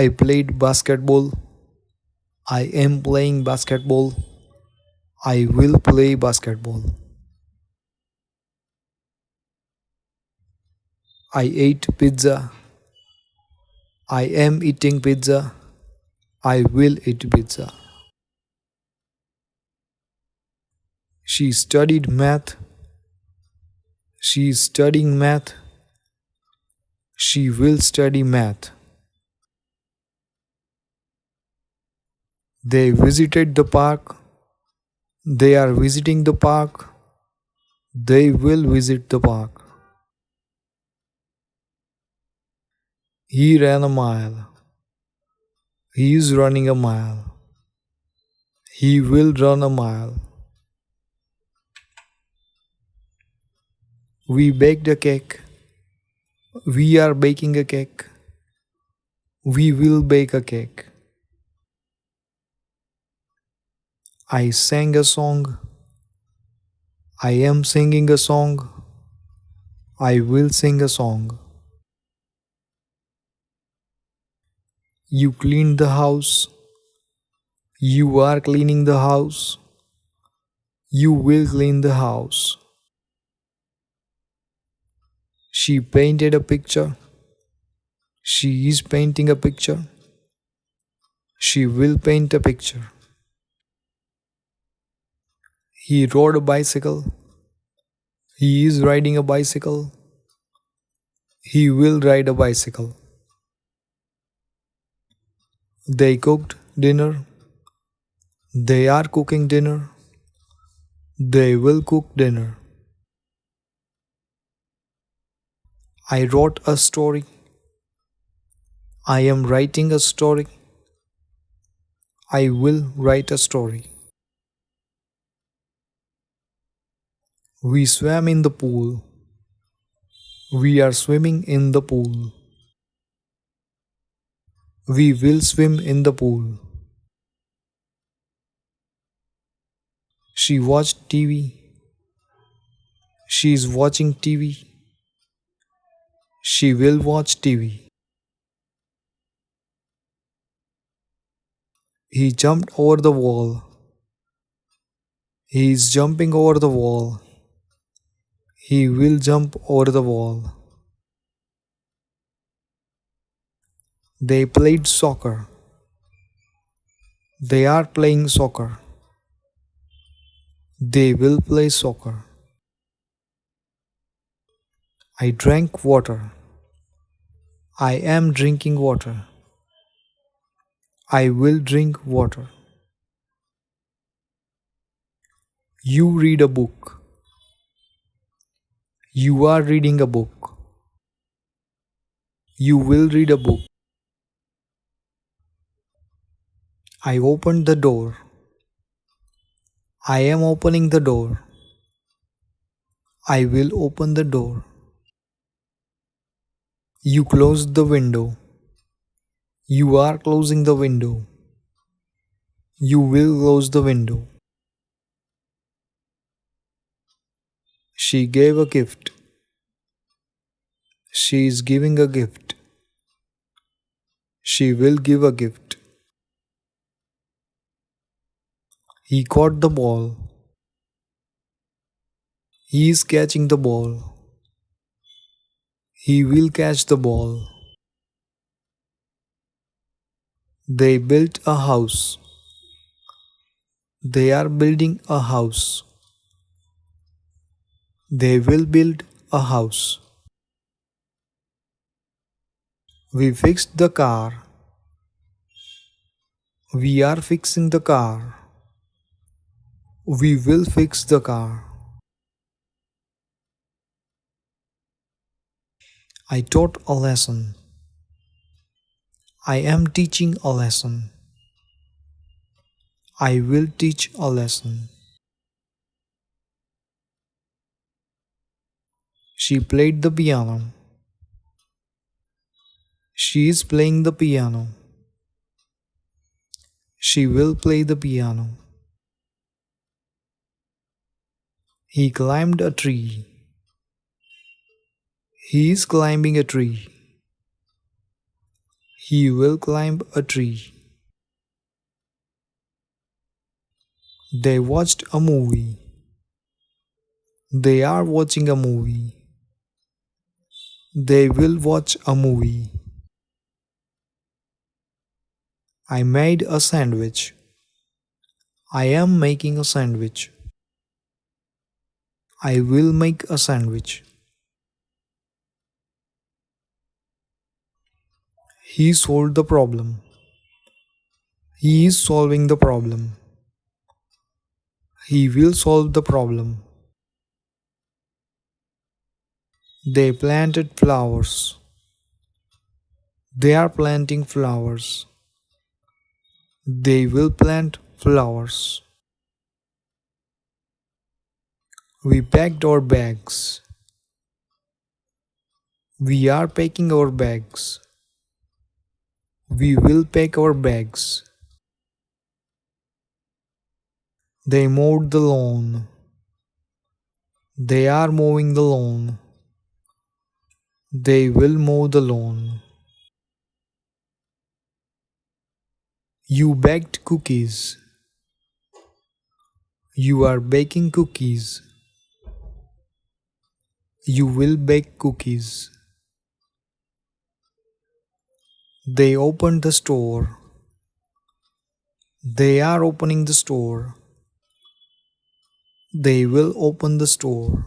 I played basketball. I am playing basketball. I will play basketball. I ate pizza. I am eating pizza. I will eat pizza. She studied math. She is studying math. She will study math. They visited the park. They are visiting the park. They will visit the park. He ran a mile. He is running a mile. He will run a mile. We baked a cake. We are baking a cake. We will bake a cake. I sang a song. I am singing a song. I will sing a song. You cleaned the house. You are cleaning the house. You will clean the house. She painted a picture. She is painting a picture. She will paint a picture. He rode a bicycle. He is riding a bicycle. He will ride a bicycle. They cooked dinner. They are cooking dinner. They will cook dinner. I wrote a story. I am writing a story. I will write a story. We swam in the pool. We are swimming in the pool. We will swim in the pool. She watched TV. She is watching TV. She will watch TV. He jumped over the wall. He is jumping over the wall. He will jump over the wall. They played soccer. They are playing soccer. They will play soccer. I drank water. I am drinking water. I will drink water. You read a book. You are reading a book. You will read a book. I opened the door. I am opening the door. I will open the door. You closed the window. You are closing the window. You will close the window. She gave a gift. She is giving a gift. She will give a gift. He caught the ball. He is catching the ball. He will catch the ball. They built a house. They are building a house. They will build a house. We fixed the car. We are fixing the car. We will fix the car. I taught a lesson. I am teaching a lesson. I will teach a lesson. She played the piano. She is playing the piano. She will play the piano. He climbed a tree. He is climbing a tree. He will climb a tree. They watched a movie. They are watching a movie. They will watch a movie. I made a sandwich. I am making a sandwich. I will make a sandwich. He solved the problem. He is solving the problem. He will solve the problem. They planted flowers. They are planting flowers. They will plant flowers. We packed our bags. We are packing our bags. We will pack our bags. They mowed the lawn. They are mowing the lawn. They will mow the lawn. You baked cookies. You are baking cookies. You will bake cookies. They opened the store. They are opening the store. They will open the store.